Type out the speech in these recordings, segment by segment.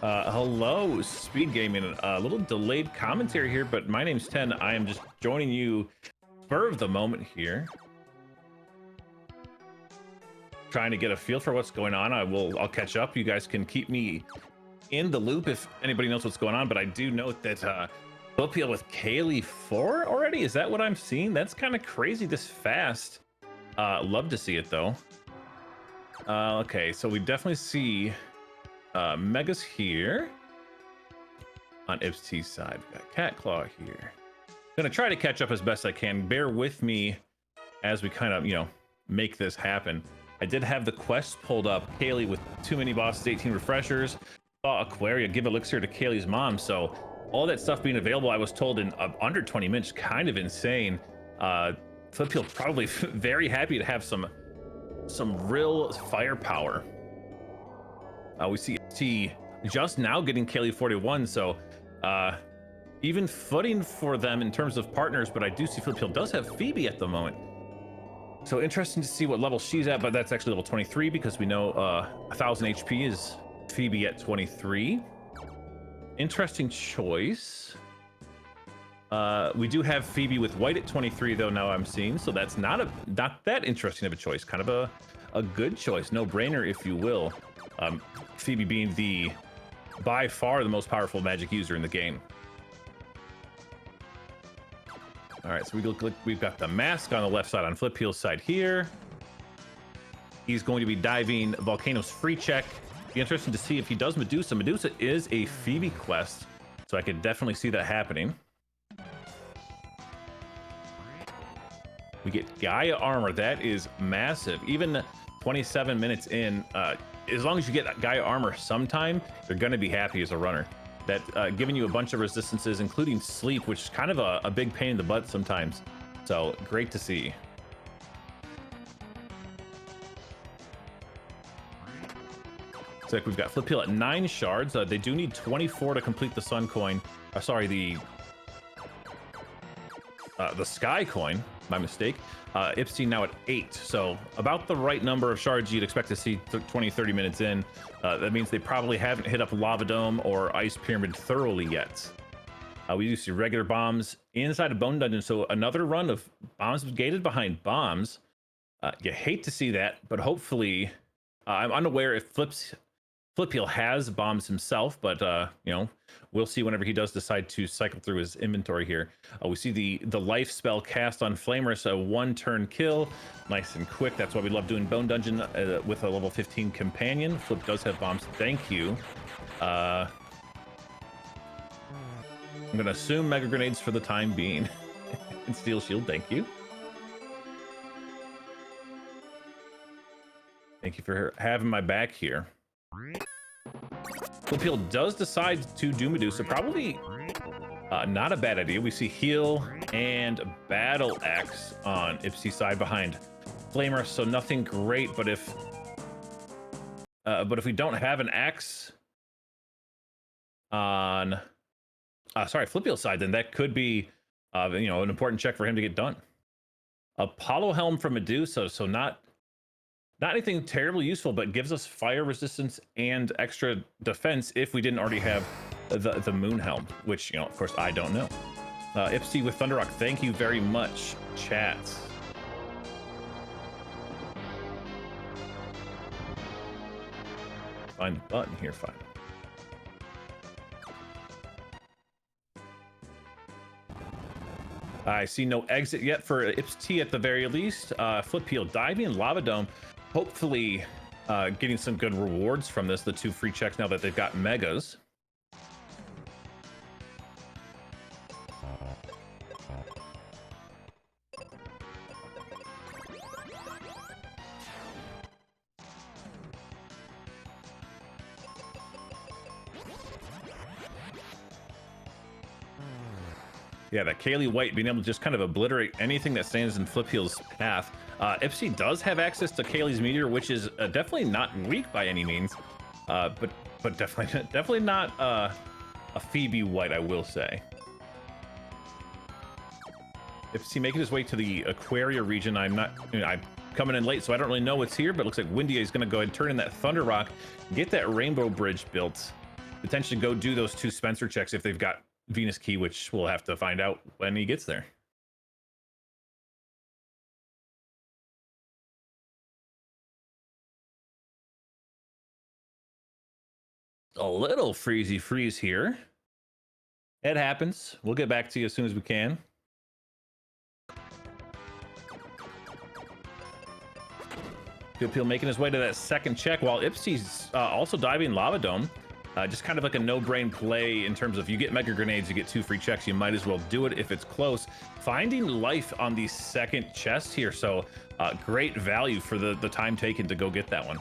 Hello, Speedgaming. A little delayed commentary here, but my name's 10. I am just joining you spur of the moment here. Trying to get a feel for what's going on. I'll catch up. You guys can keep me in the loop if anybody knows what's going on, but I do note that flipheal with Kaylee 4 already? Is that what I'm seeing? That's kind of crazy this fast. Love to see it though. Okay, so we definitely see Mega's here on ipsTee's side. We got Cat Claw here. Gonna try to catch up as best I can. Bear with me as we kind of, make this happen. I did have the quest pulled up. Kaylee with 2 mini bosses, 18 refreshers. Saw Aquaria give elixir to Kaylee's mom. So all that stuff being available, I was told in under 20 minutes. Kind of insane. flipheal probably very happy to have some real firepower. We see T just now getting Kaylee 41, so even footing for them in terms of partners, but I do see flipheal does have Phoebe at the moment. So interesting to see what level she's at, but that's actually level 23 because we know 1000 HP is Phoebe at 23. Interesting choice. We do have Phoebe with white at 23 though, now I'm seeing, so that's not that interesting of a choice. Kind of a good choice, no brainer if you will. Phoebe being by far the most powerful magic user in the game. All right, so we've got the mask on the left side on flipheal's side here. He's going to be diving Volcano's free check. Be interesting to see if he does Medusa. Medusa is a Phoebe quest, so I could definitely see that happening. We get Gaia armor. That is massive. Even 27 minutes in, as long as you get Gaia armor sometime, you're going to be happy as a runner. That giving you a bunch of resistances, including sleep, which is kind of a big pain in the butt sometimes. So great to see. So we've got flipheal at 9 shards. They do need 24 to complete the sun coin. Sorry, the sky coin. My mistake. ipsTee now at 8, so about the right number of shards you'd expect to see 20-30 minutes in. That means they probably haven't hit up Lava Dome or Ice Pyramid thoroughly yet. We do see regular bombs inside a Bone Dungeon, so another run of bombs gated behind bombs. You hate to see that, but hopefully, I'm unaware if flipheal has bombs himself, but we'll see whenever he does decide to cycle through his inventory here. We see the life spell cast on Flamerus, a 1-turn kill, nice and quick. That's why we love doing Bone Dungeon with a level 15 companion. Flip does have bombs. Thank you. I'm gonna assume mega grenades for the time being. And steel shield. Thank you. Thank you for having my back here. flipheal does decide to do Medusa. Probably not a bad idea. We see heal and battle axe on ipsTee's side behind Flamer, so nothing great. But if we don't have an axe on flipheal's side, then that could be an important check for him to get done. Apollo Helm from Medusa, so not anything terribly useful, but gives us fire resistance and extra defense if we didn't already have the Moon Helm, which, you know, of course, I don't know. ipsTee with Thunderrock, thank you very much, chat. Find the button here, find it. I see no exit yet for ipsTee at the very least. Flipheal, Diving, and Lava Dome. Hopefully getting some good rewards from this. The 2 free checks now that they've got megas. Yeah, that Kaylee White being able to just kind of obliterate anything that stands in Flipheal's path. ipsTee does have access to Kaylee's Meteor, which is definitely not weak by any means, but definitely not a Phoebe White, I will say. ipsTee making his way to the Aquaria region. I'm coming in late, so I don't really know what's here, but it looks like Windia is going to go ahead and turn in that Thunder Rock, get that Rainbow Bridge built, potentially go do those 2 Spencer checks if they've got Venus Key, which we'll have to find out when he gets there. A little freezy freeze here. It happens. We'll get back to you as soon as we can. Flipheal making his way to that second check while ipsTee's also diving Lava Dome. Just kind of like a no-brain play in terms of you get Mega Grenades, you get 2 free checks, you might as well do it if it's close. Finding life on the second chest here, so great value for the time taken to go get that one.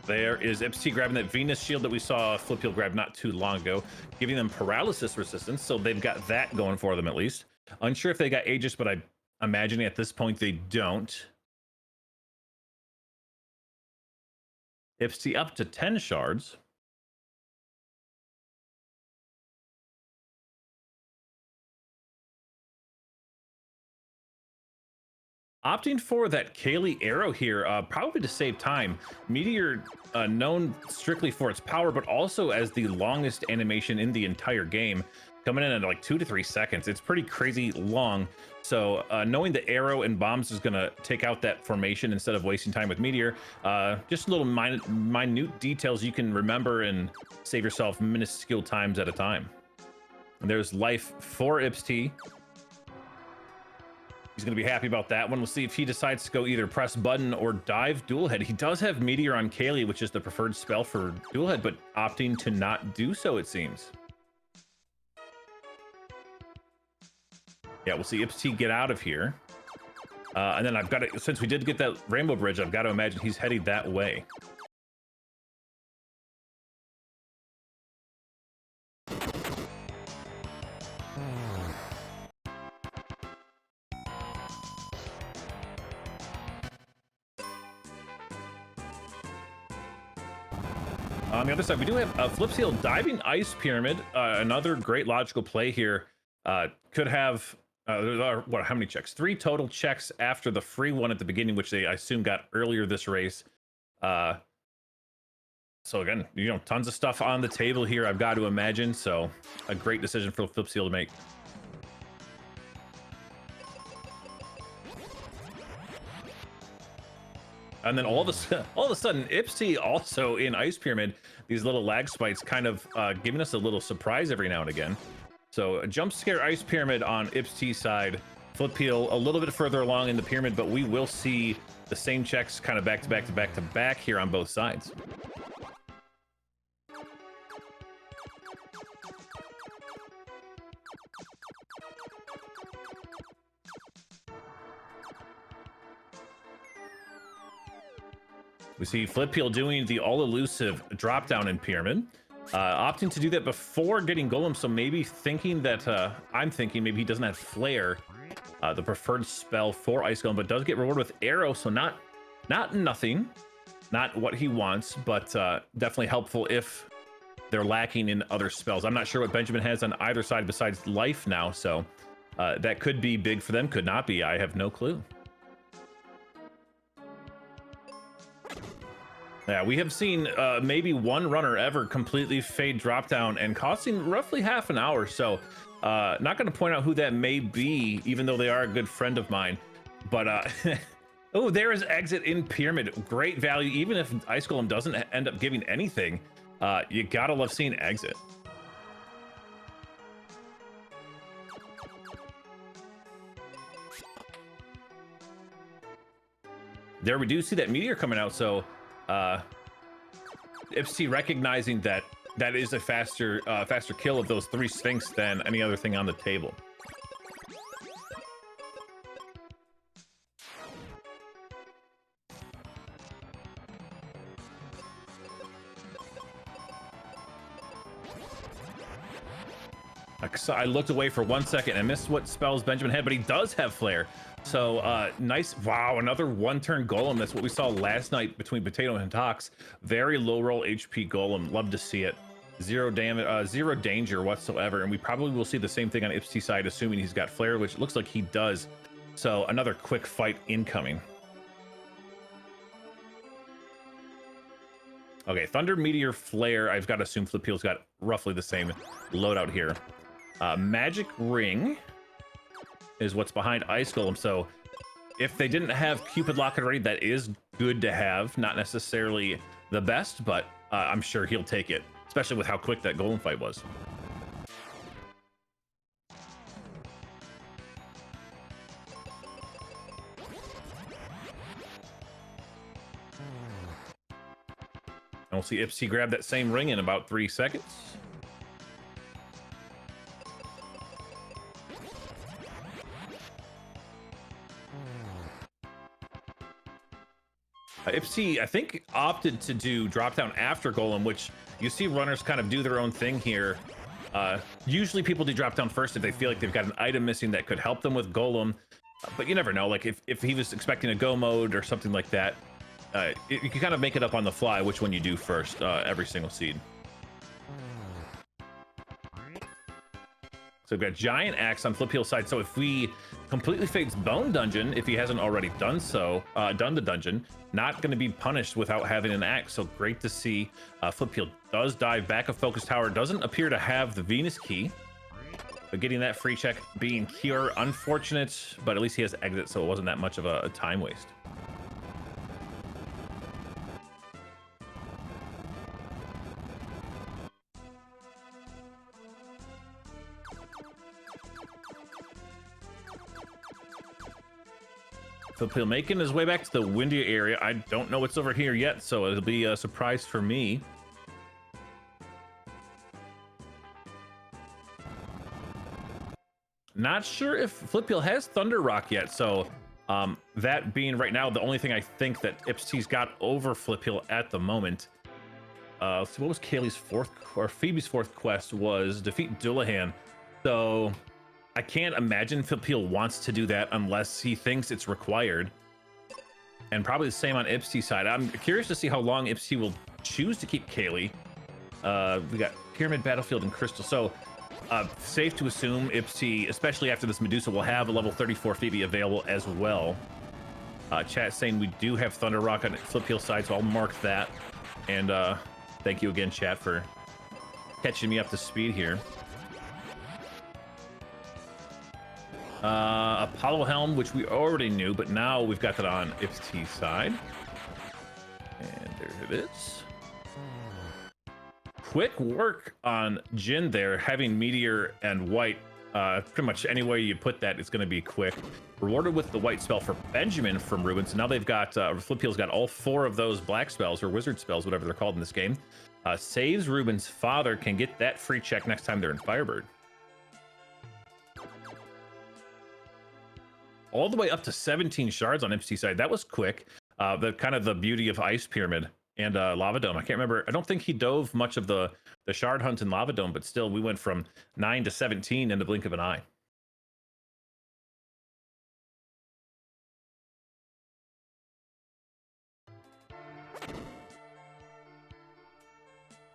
There is ipsTee grabbing that Venus Shield that we saw Flipheal grab not too long ago, giving them paralysis resistance, so they've got that going for them at least. Unsure if they got Aegis, but I'm imagining at this point they don't. ipsTee up to 10 shards. Opting for that Kaylee arrow here, probably to save time. Meteor, known strictly for its power, but also as the longest animation in the entire game, coming in at like 2 to 3 seconds. It's pretty crazy long. So knowing the arrow and bombs is going to take out that formation instead of wasting time with Meteor. Just little minute details you can remember and save yourself minuscule times at a time. And there's life for ipsTee. He's going to be happy about that one. We'll see if he decides to go either press button or dive dual head. He does have Meteor on Kaylee, which is the preferred spell for dual head, but opting to not do so, it seems. Yeah, we'll see ipsTee get out of here. And then I've got to, since we did get that Rainbow Bridge, I've got to imagine he's heading that way. On the other side, we do have a Flipheal diving Ice Pyramid. Another great logical play here. Could have, what, how many checks? 3 total checks after the free one at the beginning, which they, I assume, got earlier this race. So again, you know, tons of stuff on the table here, I've got to imagine. So a great decision for Flipheal to make. And then all of a sudden, ipsTee also in Ice Pyramid, these little lag spikes kind of giving us a little surprise every now and again. So a jump scare Ice Pyramid on ipsTee's side, Flipheal a little bit further along in the pyramid, but we will see the same checks kind of back to back to back to back here on both sides. We see Flipheal doing the all-elusive drop-down in Pyramid, opting to do that before getting Golem, so maybe thinking that, I'm thinking maybe he doesn't have Flare, the preferred spell for Ice Golem, but does get rewarded with Arrow, so not nothing. Not what he wants, but definitely helpful if they're lacking in other spells. I'm not sure what Benjamin has on either side besides life now, so that could be big for them, could not be. I have no clue. Yeah, we have seen maybe one runner ever completely fade drop down and costing roughly half an hour. So not going to point out who that may be, even though they are a good friend of mine. But oh, there is exit in pyramid. Great value, even if Ice Golem doesn't end up giving anything. You gotta love seeing exit. There we do see that meteor coming out, so ipsTee recognizing that that is a faster kill of those 3 Sphinx than any other thing on the table. I looked away for 1 second and missed what spells Benjamin had, but he does have flare. So nice. Wow, another 1-turn golem. That's what we saw last night between Potato and Tox. Very low roll HP golem. Love to see it. 0 damage, 0 danger whatsoever. And we probably will see the same thing on ipsTee side, assuming he's got flare, which looks like he does. So another quick fight incoming. Okay, Thunder, Meteor, Flare. I've got to assume flipheal's got roughly the same loadout here. Magic Ring is what's behind Ice Golem. So if they didn't have Cupid Locket already, that is good to have. Not necessarily the best, but I'm sure he'll take it, especially with how quick that Golem fight was. And we'll see ipsTee grab that same ring in about 3 seconds. ipsTee, I think, opted to do drop down after Golem, which you see runners kind of do their own thing here. Usually people do drop down first if they feel like they've got an item missing that could help them with Golem, but you never know. Like if he was expecting a go mode or something like that, you can kind of make it up on the fly which one you do first every single seed. So we've got Giant Axe on flipheal side. So if we completely fades Bone Dungeon, if he hasn't already done so, done the dungeon, not going to be punished without having an axe. So great to see. flipheal does dive back of Focus Tower. Doesn't appear to have the Venus key, but getting that free check being Cure, unfortunate, but at least he has exit, so it wasn't that much of a time waste. flipheal making his way back to the windy area. I don't know what's over here yet, so it'll be a surprise for me. Not sure if flipheal has Thunder Rock yet, so that being right now the only thing I think that ipsTee's got over flipheal at the moment. So what was Kaylee's fourth, or Phoebe's fourth quest was defeat Dullahan. So I can't imagine flipheal wants to do that unless he thinks it's required. And probably the same on ipsTee's side. I'm curious to see how long ipsTee will choose to keep Kaylee. We got Pyramid, Battlefield, and Crystal. So safe to assume ipsTee, especially after this Medusa, will have a level 34 Phoebe available as well. Chat saying we do have Thunder Rock on flipheal side, so I'll mark that. And thank you again, chat, for catching me up to speed here. Apollo Helm, which we already knew, but now we've got that on ipsTee's side. And there it is. Quick work on Jin there, having Meteor and White. Pretty much any way you put that, it's going to be quick. Rewarded with the white spell for Benjamin from Ruben. So now they've got, flipheal's got all 4 of those black spells, or wizard spells, whatever they're called in this game. Saves Ruben's father, can get that free check next time they're in Firebird. All the way up to 17 shards on ipsTee's side. That was quick. The kind of the beauty of Ice Pyramid and Lava Dome. I can't remember. I don't think he dove much of the shard hunt in Lava Dome, but still, we went from 9 to 17 in the blink of an eye.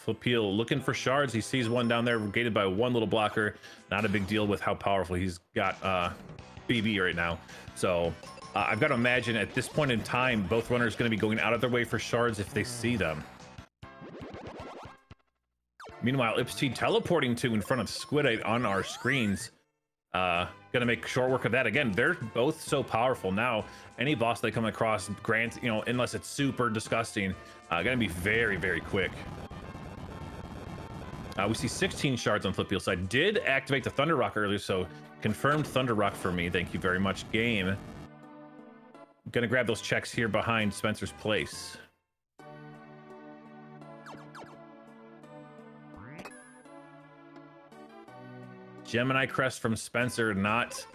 flipheal looking for shards. He sees one down there gated by one little blocker. Not a big deal with how powerful he's got BB right now. So I've got to imagine at this point in time, both runners going to be going out of their way for shards if they see them. Meanwhile, ipsTee teleporting to in front of Squidite on our screens. Gonna make short work of that. Again, they're both so powerful now. Any boss they come across, grant, you know, unless it's super disgusting, gonna be very, very quick. We see 16 shards on flipheal side. Did activate the Thunder Rock earlier, so confirmed Thunder Rock for me. Thank you very much, game. Gonna grab those checks here behind Spencer's place. Gemini Crest from Spencer, not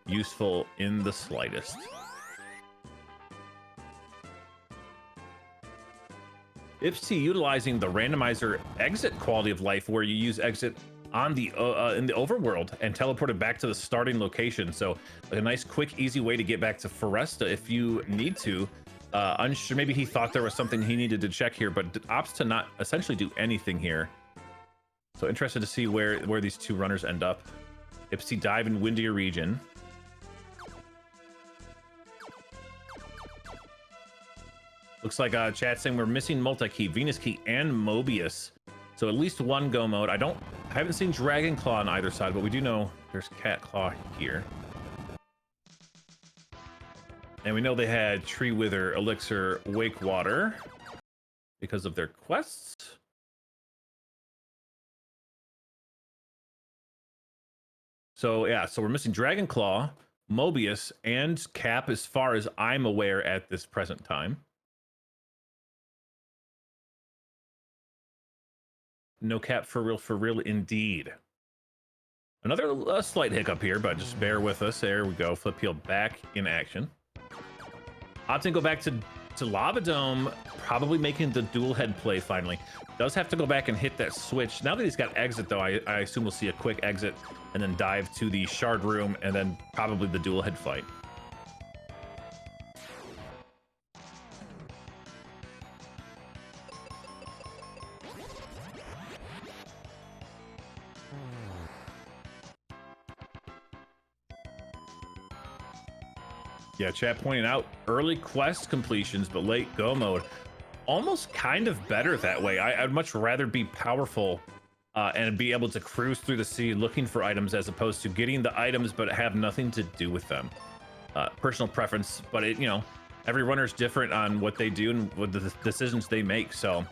useful in the slightest. ipsTee utilizing the randomizer exit quality of life, where you use exit on the in the overworld and teleport it back to the starting location. So a nice, quick, easy way to get back to Foresta if you need to. Unsure, maybe he thought there was something he needed to check here, but opts to not essentially do anything here. So interested to see where these two runners end up. ipsTee dive in windier region. Looks like chat saying we're missing multi-key, Venus Key, and Mobius. So at least one go mode. I haven't seen Dragon Claw on either side, but we do know there's Cat Claw here. And we know they had Tree Wither, Elixir, Wake Water because of their quests. So yeah, so we're missing Dragon Claw, Mobius, and Cap as far as I'm aware at this present time. No Cap for real indeed. Another slight hiccup here, but just bear with us. There we go. flipheal back in action. Opting go back to Lava Dome, probably making the dual head play finally. Does have to go back and hit that switch. Now that he's got exit, though, I assume we'll see a quick exit and then dive to the shard room and then probably the dual head fight. Yeah, chat pointing out early quest completions, but late go mode. Almost kind of better that way. I'd much rather be powerful and be able to cruise through the sea looking for items as opposed to getting the items but have nothing to do with them. Personal preference, but it, you know, every runner's different on what they do and what the decisions they make. So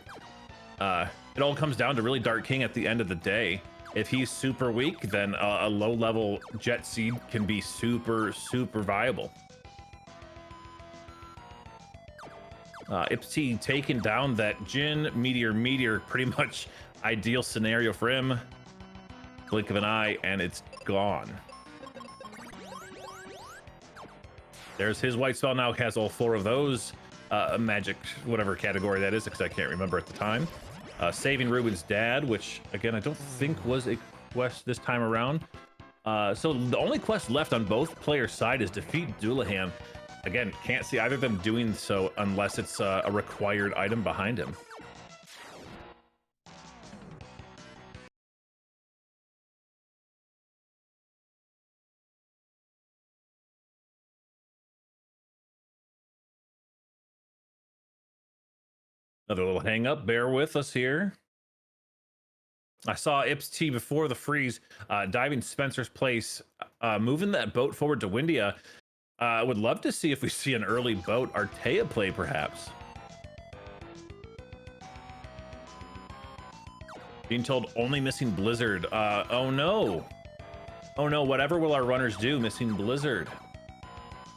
it all comes down to really Dark King at the end of the day. If he's super weak, then a low level Jet Seed can be super viable. ipsTee taking down that Jin, Meteor, pretty much ideal scenario for him. Blink of an eye, and it's gone. There's his white spell, now has all 4 of those. Magic, whatever category that is, because I can't remember at the time. Saving Ruben's dad, which, again, I don't think was a quest this time around. So the only quest left on both players' side is defeat Doulahan. Again, can't see either of them doing so unless it's a required item behind him. Another little hang up, bear with us here. I saw ipsTee before the freeze, diving Spencer's place, moving that boat forward to Windia. I would love to see if we see an early boat Artea play, perhaps. Being told only missing Blizzard. Oh no. Oh no, whatever will our runners do, missing Blizzard.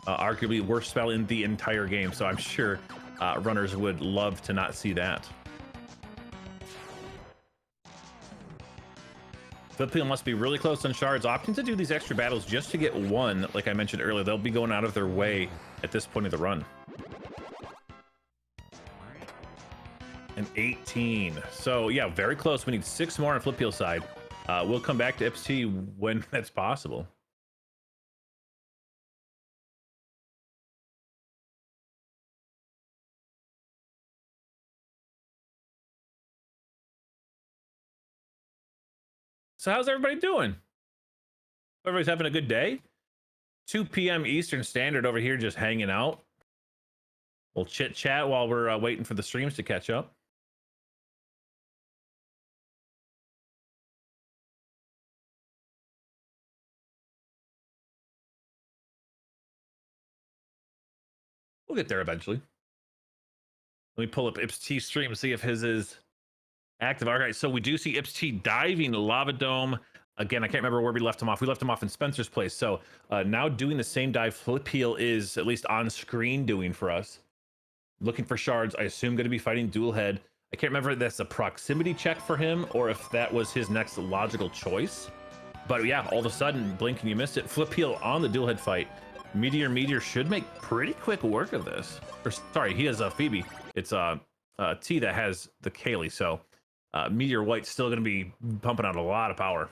Arguably worst spell in the entire game, so I'm sure runners would love to not see that. flipheal must be really close on shards, opting to do these extra battles just to get one. Like I mentioned earlier, they'll be going out of their way at this point of the run. And 18. So yeah, very close. We need 6 more on flipheal side. We'll come back to ipsTee when that's possible. So how's everybody doing? Everybody's having a good day? 2 p.m. Eastern Standard over here, just hanging out. We'll chit chat while we're waiting for the streams to catch up. We'll get there eventually. Let me pull up ipsTee stream and see if his is active. All right, so we do see ipsTee diving Lava Dome. Again, I can't remember where we left him off. We left him off in Spencer's place. So now doing the same dive flipheal is at least on screen doing for us. Looking for shards. I assume going to be fighting dual head. I can't remember if that's a proximity check for him or if that was his next logical choice. But yeah, all of a sudden, blink and you missed it. Flipheal on the dual head fight. Meteor should make pretty quick work of this. Or sorry, he has a Phoebe. It's T that has the Kaylee. So Meteor White's still going to be pumping out a lot of power.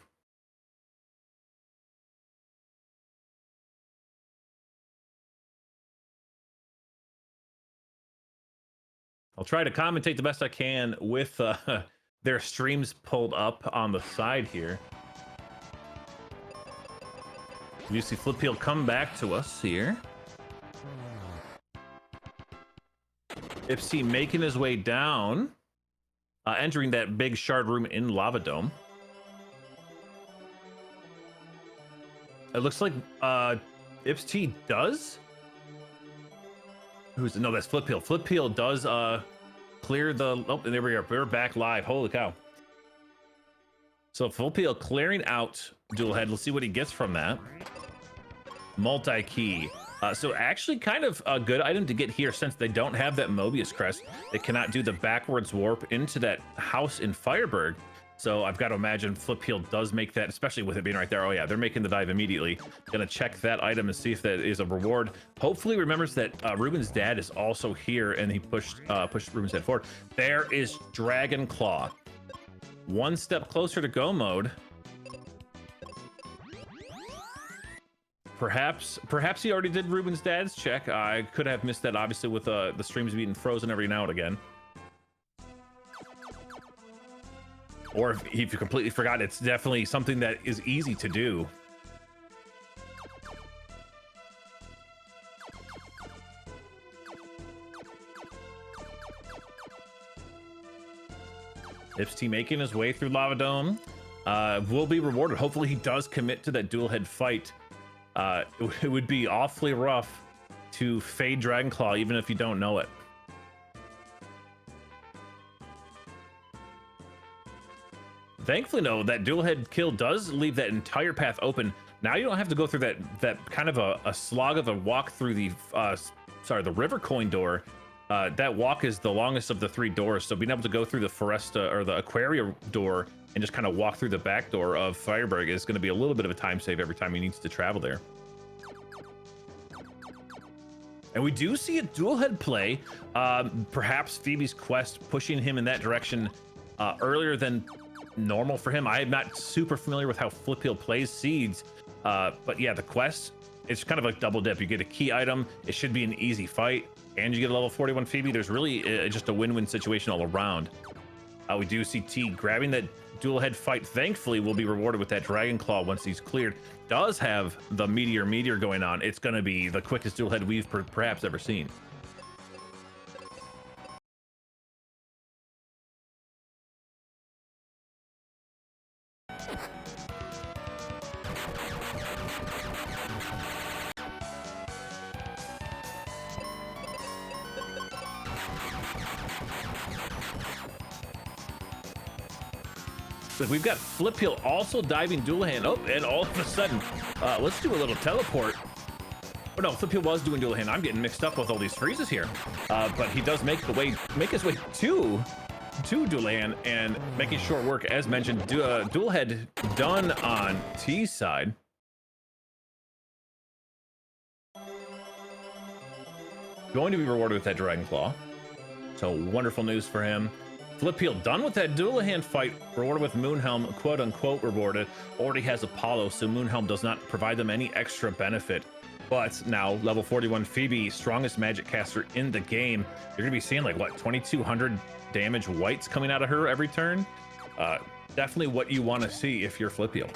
I'll try to commentate the best I can with their streams pulled up on the side here. You see flipheal come back to us here. ipsTee making his way down, entering that big shard room in Lava Dome. It looks like ipsTee does. No, that's flipheal. Flipheal does clear the. Oh, and there we are. We're back live. Holy cow! So flipheal clearing out dual head. Let's see what he gets from that. Multi-key. So actually kind of a good item to get here since they don't have that Mobius crest. They cannot do the backwards warp into that house in Fireburg. So I've got to imagine flipheal does make that, especially with it being right there. Oh yeah, they're making the dive immediately. Gonna check that item and see if that is a reward. Hopefully remembers that Ruben's dad is also here and he pushed Ruben's dad forward. There is Dragon Claw. One step closer to go mode. Perhaps he already did Ruben's dad's check. I could have missed that, obviously, with the streams being frozen every now and again. Or if you completely forgot, it's definitely something that is easy to do. ipsTee making his way through Lava Dome. Will be rewarded. Hopefully he does commit to that dual head fight. It would be awfully rough to fade Dragonclaw even if you don't know it. Thankfully, no, that dual head kill does leave that entire path open. Now you don't have to go through that kind of a slog of a walk through the the river coin door. That walk is the longest of the 3 doors, so being able to go through the Foresta or the Aquaria door and just kind of walk through the back door of Fireburg is going to be a little bit of a time save every time he needs to travel there. And we do see a dual head play. Perhaps Phoebe's quest pushing him in that direction earlier than normal for him. I am not super familiar with how flipheal plays seeds, but yeah, the quest, it's kind of like double dip. You get a key item, it should be an easy fight, and you get a level 41 Phoebe. There's really just a win-win situation all around. We do see T grabbing that dual head fight. Thankfully, will be rewarded with that Dragon Claw once he's cleared. Does have the meteor going on. It's going to be the quickest dual head we've perhaps ever seen. But we've got flipheal also diving dual hand. Oh, and all of a sudden, let's do a little teleport. Oh no, flipheal was doing dual hand. I'm getting mixed up with all these freezes here. But he does make his way to dual hand and making short work. As mentioned, dual head done on T's side. Going to be rewarded with that Dragon Claw. So wonderful news for him. flipheal done with that dual hand fight, rewarded with Moonhelm, quote unquote rewarded. Already has Apollo, so Moonhelm does not provide them any extra benefit. But now level 41 Phoebe, strongest magic caster in the game. You're gonna be seeing like what, 2200 damage whites coming out of her every turn. definitely what you want to see if you're flipheal.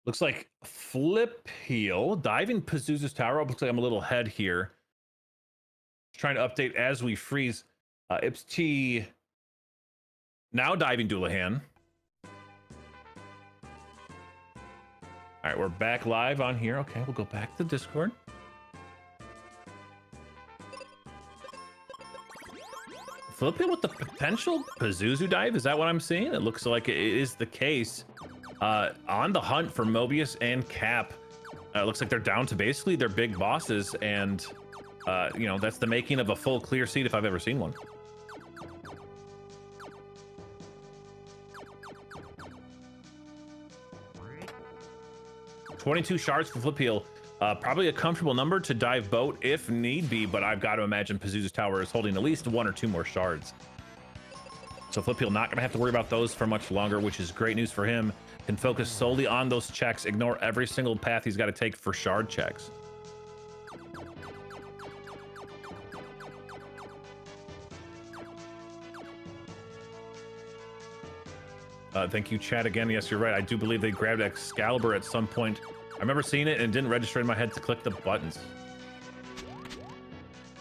Looks like flipheal diving Pazuzu's tower. Looks like I'm a little ahead here. Trying to update as we freeze. ipsTee now diving Doulahan. All right, we're back live on here. Okay, we'll go back to Discord. Flipheal with the potential Pazuzu dive. Is that what I'm seeing? It looks like it is the case. On the hunt for Mobius and Cap. Looks like they're down to basically their big bosses, and you know, that's the making of a full clear seed if I've ever seen one. $22 shards for flipheal. Probably a comfortable number to dive boat if need be, but I've got to imagine Pazuzu's tower is holding at least 1 or 2 more shards. So flipheal not gonna have to worry about those for much longer, which is great news for him. Can focus solely on those checks, ignore every single path he's got to take for shard checks. Thank you, chat, again. Yes, you're right. I do believe they grabbed Excalibur at some point. I remember seeing it and it didn't register in my head to click the buttons.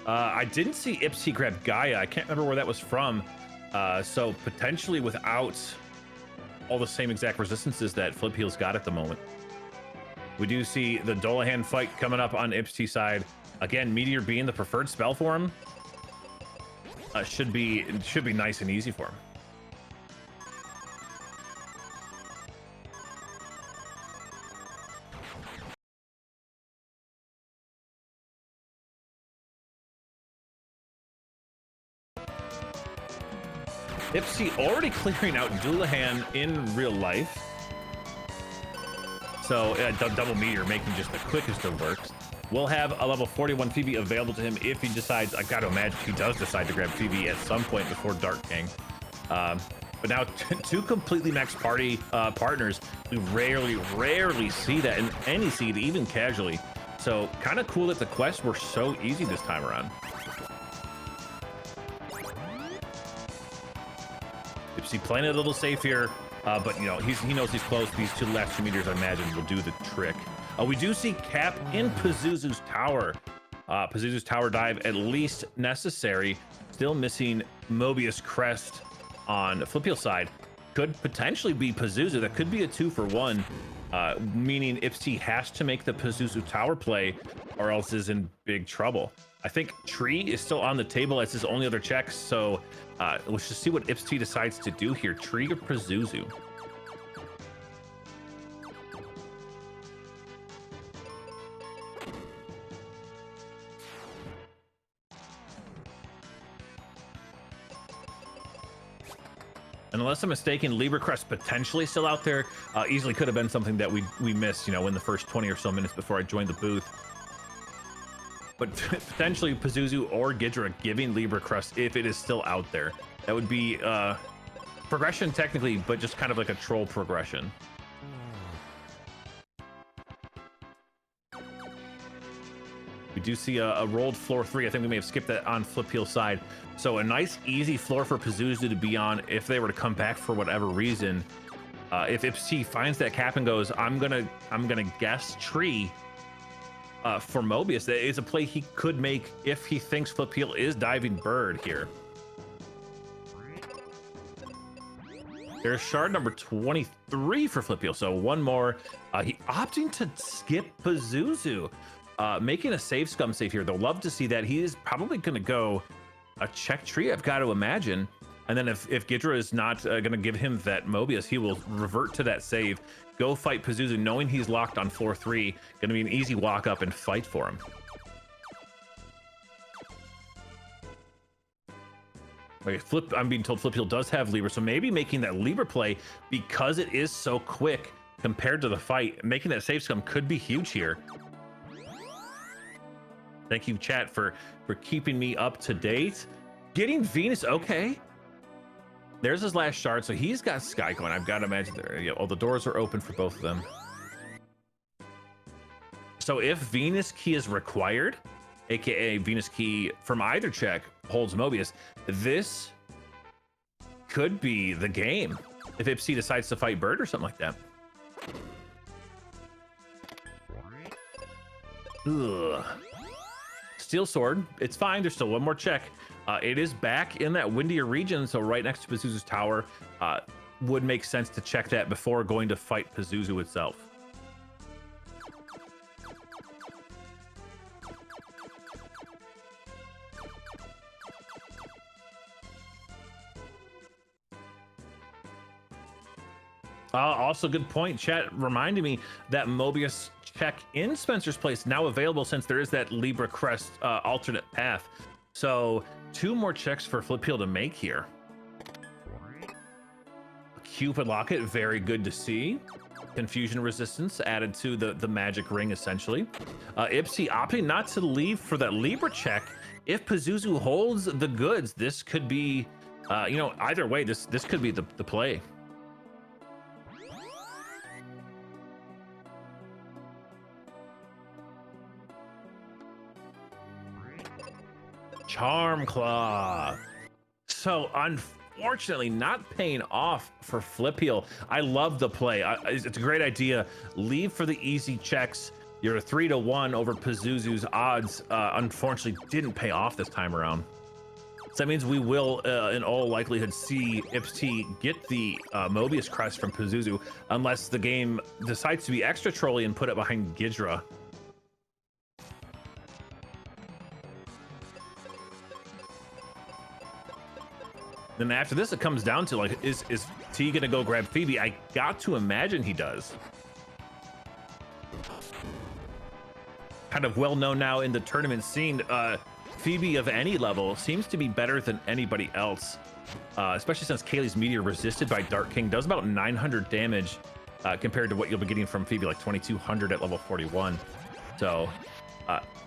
I didn't see ipsTee grab Gaia. I can't remember where that was from. So potentially without all the same exact resistances that flipheal's got at the moment. We do see the Doulahan fight coming up on ipsTee side. Again, Meteor being the preferred spell for him. Should be nice and easy for him. ipsTee already clearing out Doulahan in real life. So double Meteor making just the quickest of works. We'll have a level 41 Phoebe available to him if he decides. I got to imagine he does decide to grab Phoebe at some point before Dark King. But now 2 completely maxed party partners. We rarely see that in any seed, even casually. So kind of cool that the quests were so easy this time around. ipsTee playing it a little safe here, but you know, he knows he's close. These last two meters, I imagine, will do the trick. We do see Cap in Pazuzu's tower. Pazuzu's tower dive at least necessary. Still missing Mobius Crest on the flipheal side. Could potentially be Pazuzu. That could be a 2-for-1, meaning ipsTee has to make the Pazuzu tower play or else is in big trouble. I think Tree is still on the table as his only other check, so let's just see what ipsTee decides to do here. Tree or Pazuzu? And unless I'm mistaken, Libra Crest potentially still out there. Easily could have been something that we missed, you know, in the first 20 or so minutes before I joined the booth. But potentially Pazuzu or Ghidra giving Libra Crest if it is still out there. That would be progression technically, but just kind of like a troll progression. We do see a rolled floor 3. I think we may have skipped that on flipheal side. So a nice easy floor for Pazuzu to be on if they were to come back for whatever reason. If ipsTee finds that Cap and goes, I'm gonna guess Tree for Mobius. That is a play he could make if he thinks flipheal is diving Bird here. There's shard number 23 for flipheal, so 1 more. He opting to skip Pazuzu. Making a save scum save here. They'll love to see that. He is probably going to go a check Tree, I've got to imagine. And then if Ghidra is not going to give him that Mobius, he will revert to that save, go fight Pazuzu, knowing he's locked on floor 3. Going to be an easy walk up and fight for him. Okay, I'm being told flipheal does have Libra, so maybe making that Libra play because it is so quick compared to the fight. Making that save scum could be huge here. Thank you, chat, for keeping me up to date. Getting Venus, okay. There's his last shard, so he's got Sky Coin. I've got to imagine there. Yeah, all the doors are open for both of them. So if Venus Key is required, aka Venus Key from either check holds Mobius, this could be the game if ipsTee decides to fight Bird or something like that. Ugh. Steel Sword, it's fine. There's still one more check. It is back in that windier region, so right next to Pazuzu's tower. Would make sense to check that before going to fight Pazuzu itself. Also, good point. Chat reminded me that Mobius check in Spencer's place now available since there is that Libra Crest alternate path. So 2 more checks for flipheal to make here. Cupid Locket, very good to see. Confusion resistance added to the magic ring, essentially. ipsTee opting not to leave for that Libra check. If Pazuzu holds the goods, this could be, you know, either way, this could be the play. Charm Claw. So unfortunately not paying off for flipheal. I love the play. It's a great idea. Leave for the easy checks. You're a 3-1 over Pazuzu's odds. Unfortunately didn't pay off this time around. So that means we will in all likelihood see ipsTee get the Mobius Crest from Pazuzu unless the game decides to be extra trolly and put it behind Gidra. Then after this, it comes down to, like, is T gonna go grab Phoebe? I got to imagine he does. Kind of well known now in the tournament scene. Phoebe of any level seems to be better than anybody else, especially since Kaylee's Meteor resisted by Dark King does about 900 damage compared to what you'll be getting from Phoebe, like 2200 at level 41. So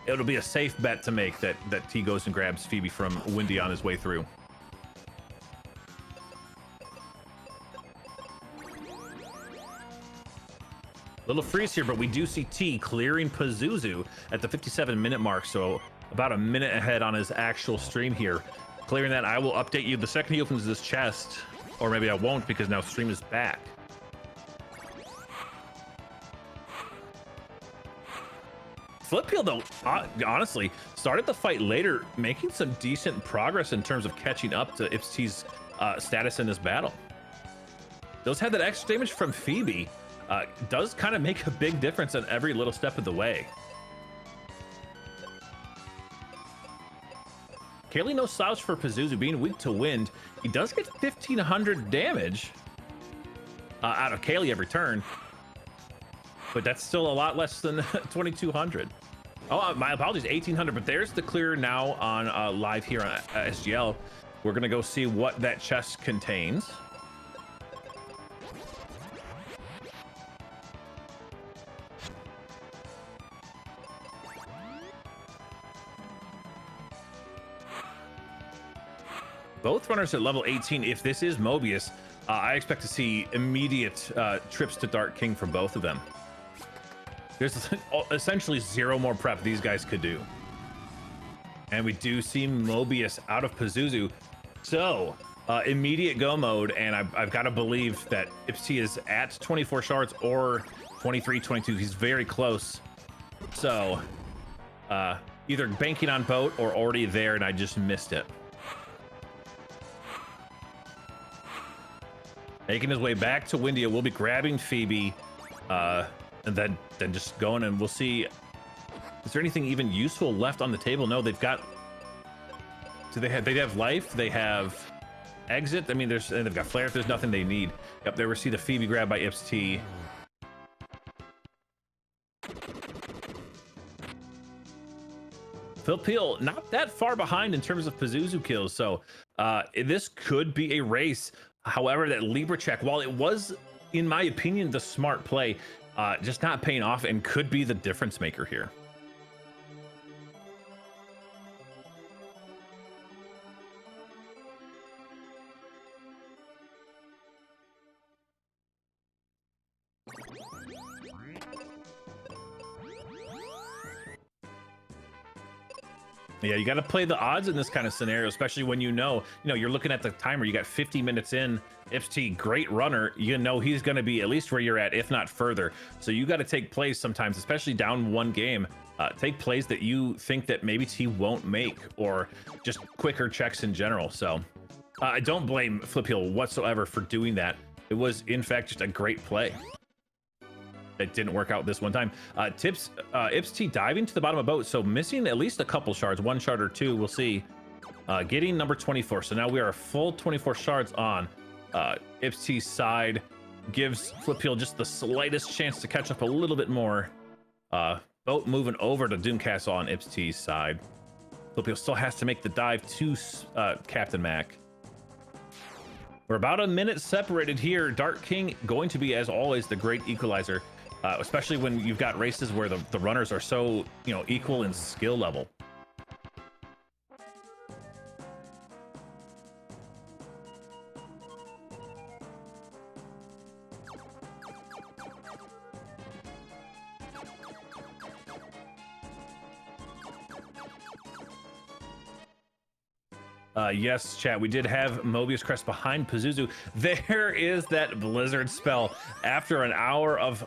it'll be a safe bet to make that T goes and grabs Phoebe from Windy on his way through. Little freeze here, but we do see T clearing Pazuzu at the 57-minute mark, so about a minute ahead on his actual stream here. Clearing that, I will update you the second he opens this chest, or maybe I won't because now stream is back. flipheal, though, honestly, started the fight later, making some decent progress in terms of catching up to ipsTee's status in this battle. Those had that extra damage from Phoebe. Does kind of make a big difference on every little step of the way. Kaylee no slouch for Pazuzu, being weak to wind. He does get 1,500 damage out of Kaylee every turn, but that's still a lot less than 2,200. Oh, my apologies, 1,800. But there's the clear now on live here on SGL. We're gonna go see what that chest contains. Both runners at level 18. If this is Mobius, I expect to see immediate trips to Dark King from both of them. There's essentially zero more prep these guys could do. And we do see Mobius out of Pazuzu. So immediate go mode, and I've got to believe that ipsTee is at 24 shards or 23, 22. He's very close. So either banking on boat or already there, and I just missed it. Making his way back to Windia, we'll be grabbing Phoebe, and then just going, and we'll see. Is there anything even useful left on the table? No, they've got. Do they have life? They have exit. I mean, they've got flare. If there's nothing they need. Yep, there we see the Phoebe grab by ipsTee. flipheal not that far behind in terms of Pazuzu kills, so this could be a race. However, that Libra check, while it was, in my opinion, the smart play, just not paying off and could be the difference maker here. Yeah, you got to play the odds in this kind of scenario, especially when you know you're looking at the timer. You got 50 minutes in. ipsTee, great runner. You know he's going to be at least where you're at, if not further. So you got to take plays sometimes, especially down one game. Take plays that you think that maybe T won't make, or just quicker checks in general. So I don't blame flipheal whatsoever for doing that. It was, in fact, just a great play. It didn't work out this one time. ipsTee diving to the bottom of boat, so missing at least a couple shards, 1 shard or 2, we'll see. Getting number 24, so now we are a full 24 shards on. ipsTee's side gives flipheal just the slightest chance to catch up a little bit more. Boat moving over to Doomcastle on ipsTee's side. flipheal still has to make the dive to Captain Mac. We're about a minute separated here. Dark King going to be, as always, the great equalizer. Especially when you've got races where the runners are so, equal in skill level. Yes, chat, we did have Mobius Crest behind Pazuzu. There is that Blizzard spell. After an hour of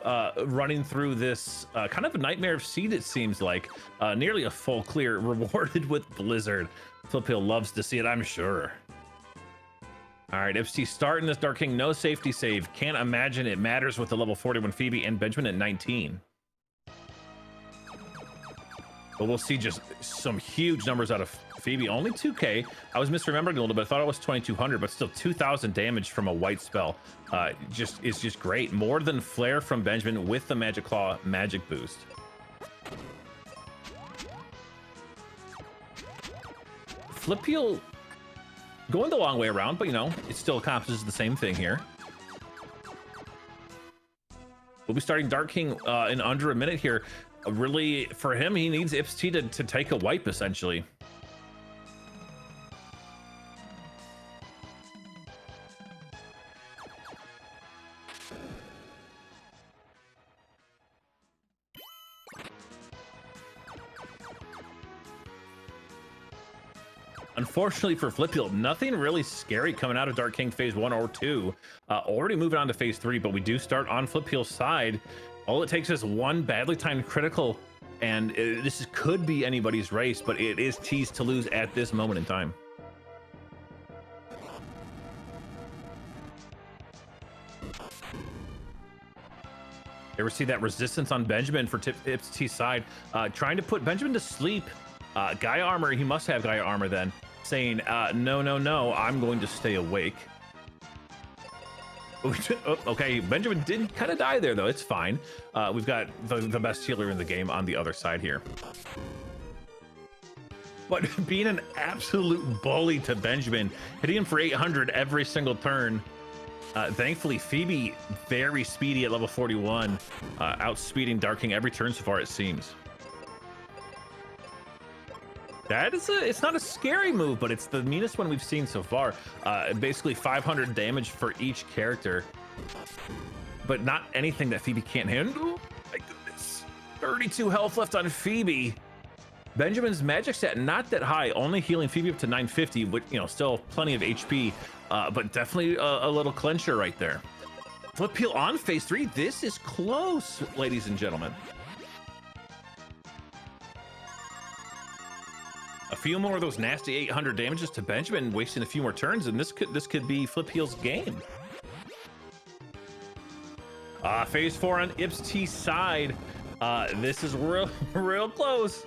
running through this kind of a nightmare of seed, it seems like. Nearly a full clear, rewarded with Blizzard. flipheal loves to see it, I'm sure. All right, ipsTee starting this Dark King, no safety save. Can't imagine it matters with the level 41 Phoebe and Benjamin at 19. But we'll see just some huge numbers out of Phoebe. Only 2k. I was misremembering a little bit. I thought it was 2200, but still 2000 damage from a white spell. It's just great. More than Flare from Benjamin with the Magic Claw magic boost. flipheal going the long way around, but it still accomplishes the same thing here. We'll be starting Dark King in under a minute here. Really, for him, he needs ipsTee to take a wipe, essentially. Unfortunately for flipheal, nothing really scary coming out of Dark King phase 1 or 2. Already moving on to phase 3, but we do start on flipheal's side. All it takes is one badly timed critical, and this could be anybody's race, but it is T's to lose at this moment in time. Ever see that resistance on Benjamin for ipsTee's side? Trying to put Benjamin to sleep. Gaia armor, he must have Gaia armor then, saying, no, I'm going to stay awake. Okay, Benjamin did kind of die there, though. It's fine. We've got the best healer in the game on the other side here. But being an absolute bully to Benjamin, hitting him for 800 every single turn. Thankfully, Phoebe, very speedy at level 41, outspeeding Dark King every turn so far, it seems. That is it's not a scary move, but it's the meanest one we've seen so far. Basically 500 damage for each character, but not anything that Phoebe can't handle. My goodness, 32 health left on Phoebe. Benjamin's magic stat not that high, only healing Phoebe up to 950, but still plenty of HP, but definitely a little clincher right there. flipheal on phase 3. This is close, ladies and gentlemen. A few more of those nasty 800 damages to Benjamin, wasting a few more turns, and this could be flipheal's game. Phase 4 on ipsTee's side. This is real close.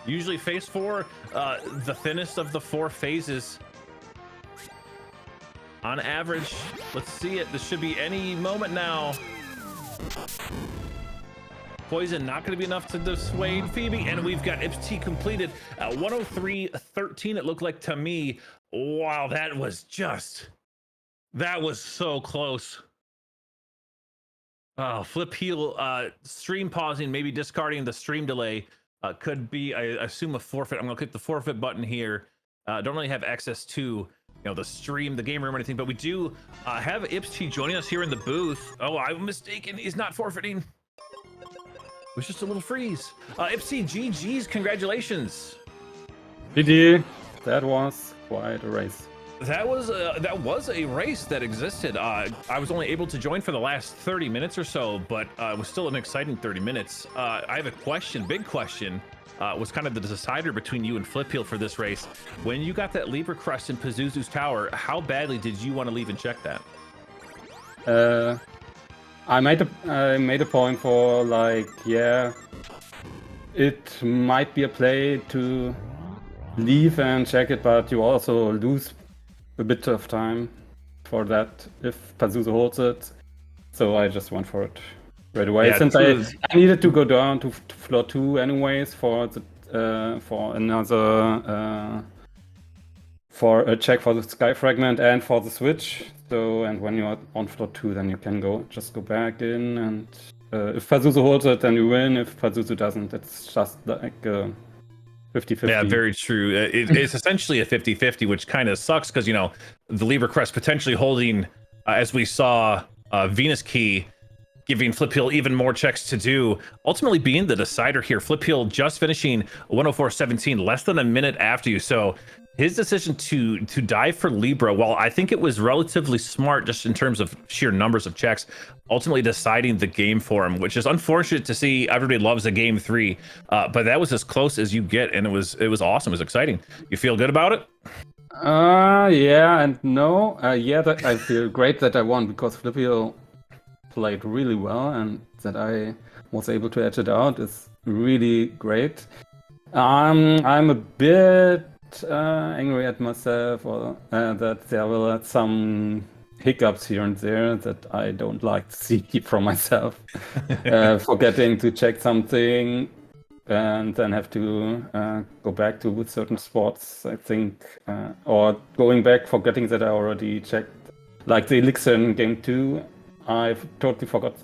Usually phase 4, the thinnest of the 4 phases. On average, let's see it. This should be any moment now. Poison not going to be enough to dissuade Phoebe, and we've got ipsTee completed at 103.13. It looked like to me. Wow, that was so close. flipheal stream pausing, maybe discarding the stream delay, could be, I assume, a forfeit. I'm gonna click the forfeit button here. Don't really have access to the stream, the game room, or anything, but we do have ipsTee joining us here in the booth. Oh, I'm mistaken, he's not forfeiting. was just a little freeze. ipsTee, GG's, congratulations. GG, that was quite a race. That was a race that existed. I was only able to join for the last 30 minutes or so, but it was still an exciting 30 minutes. I have a question, big question. Was kind of the decider between you and flipheal for this race. When you got that Libra crest in Pazuzu's tower, how badly did you want to leave and check that? I made a point for like, yeah, it might be a play to leave and check it, but you also lose a bit of time for that if Pazuzu holds it. So I just went for it right away. Yeah, Since I needed to go down to floor 2 anyways for the for a check for the sky fragment and for the switch. So, and when you're on floor 2, then you can just go back in, and if Pazuzu holds it, then you win. If Pazuzu doesn't, it's just like 50-50. Yeah, very true. It's essentially a 50-50, which kind of sucks because, you know, the Libra crest potentially holding, as we saw, Venus Key, giving flipheal even more checks to do, ultimately being the decider here. Flipheal just finishing 104.17, less than a minute after you. So his decision to dive for Libra, while I think it was relatively smart just in terms of sheer numbers of checks, ultimately deciding the game for him, which is unfortunate to see. Everybody loves a game 3, but that was as close as you get, and it was awesome. It was exciting. You feel good about it? Yeah and no. Yeah, I feel great that I won because flipheal played really well, and that I was able to edge it out is really great. I'm a bit angry at myself, or that there were some hiccups here and there that I don't like to see from myself. Forgetting to check something and then have to go back to certain spots, I think, or going back, forgetting that I already checked, like the elixir in game 2. I totally forgot.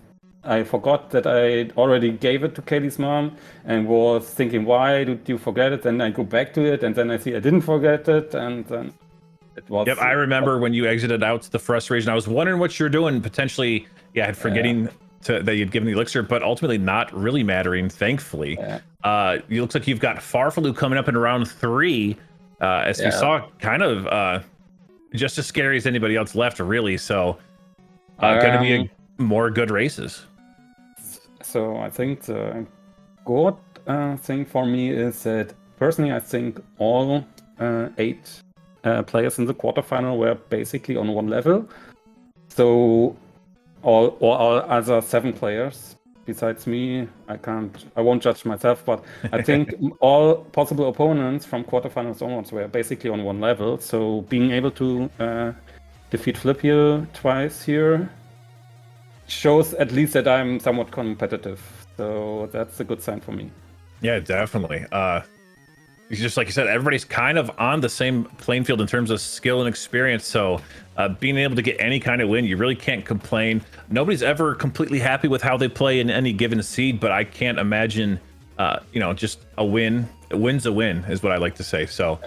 I forgot that I already gave it to Kaylee's mom and was thinking, why did you forget it? And I go back to it, and then I see I didn't forget it, and then it was... Yep, I remember when you exited out, the frustration. I was wondering what you're doing, potentially, forgetting that you'd given the elixir, but ultimately not really mattering, thankfully. It looks like you've got Farfalu coming up in round 3, as we saw, kind of just as scary as anybody else left, really. So going to be more good races. So I think the good thing for me is that personally I think all 8 players in the quarterfinal were basically on one level. So all other 7 players besides me, I won't judge myself, but I think all possible opponents from quarterfinals onwards were basically on one level. So being able to defeat flipheal twice here shows at least that I'm somewhat competitive. So that's a good sign for me. Yeah, definitely. Just like you said, everybody's kind of on the same playing field in terms of skill and experience. So being able to get any kind of win, you really can't complain. Nobody's ever completely happy with how they play in any given seed, but I can't imagine, just a win. A win's a win is what I like to say. So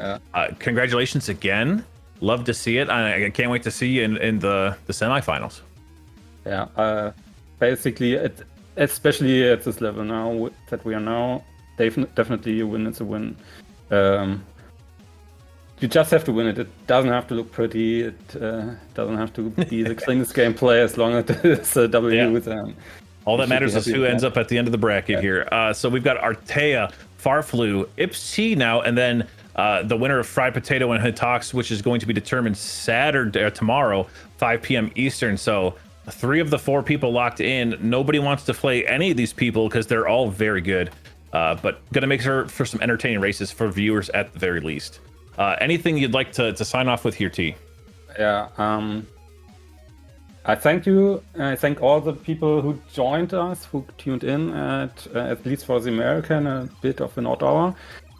congratulations again. Love to see it. I can't wait to see you in the semifinals. Yeah, basically, especially at this level now that we are now, definitely a win is a win. You just have to win it. It doesn't have to look pretty. It doesn't have to be the cleanest gameplay, as long as it is a W. Yeah. All that matters is who ends up at the end of the bracket here. So we've got Artea, Farfalu, ipsTee now, and then the winner of Fried Potato and Hitox, which is going to be determined tomorrow, 5 p.m. Eastern. So 3 of the 4 people locked in. Nobody wants to play any of these people because they're all very good. But gonna make sure for some entertaining races for viewers at the very least. Anything you'd like to sign off with here, T? Yeah, I thank you. I thank all the people who joined us, who tuned in at least for the American, a bit of an odd hour.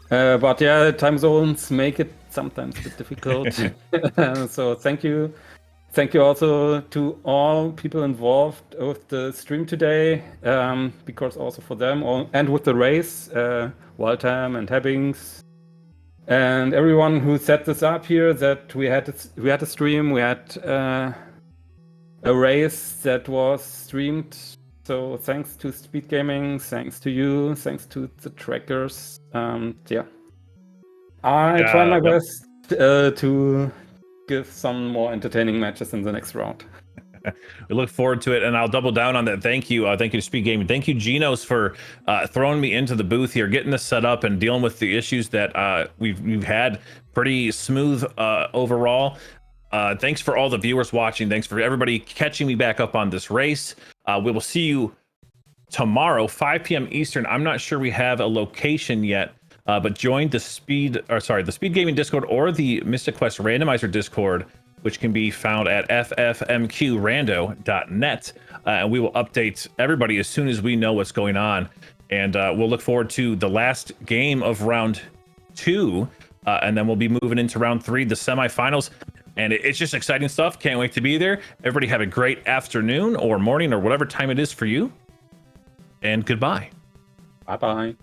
But yeah, time zones make it sometimes a bit difficult. So thank you. Thank you also to all people involved with the stream today, because also for them, and with the race, Waltham and Hebbings, and everyone who set this up here, that we had a stream, we had a race that was streamed So thanks to Speedgaming, thanks to you, thanks to the trackers. Yeah, I try my best to give some more entertaining matches in the next round. We look forward to it, and I'll double down on that. Thank you to Speedgaming. Thank you, Genos, for throwing me into the booth here, getting this set up, and dealing with the issues that we've had. Pretty smooth overall. Thanks for all the viewers watching. Thanks for everybody catching me back up on this race. We will see you tomorrow, 5 p.m. Eastern. I'm not sure we have a location yet, but join the Speedgaming Discord or the Mystic Quest Randomizer Discord, which can be found at ffmqrando.net. And we will update everybody as soon as we know what's going on. And we'll look forward to the last game of round 2. And then we'll be moving into round 3, the semifinals. And it's just exciting stuff. Can't wait to be there. Everybody have a great afternoon or morning or whatever time it is for you. And goodbye. Bye-bye.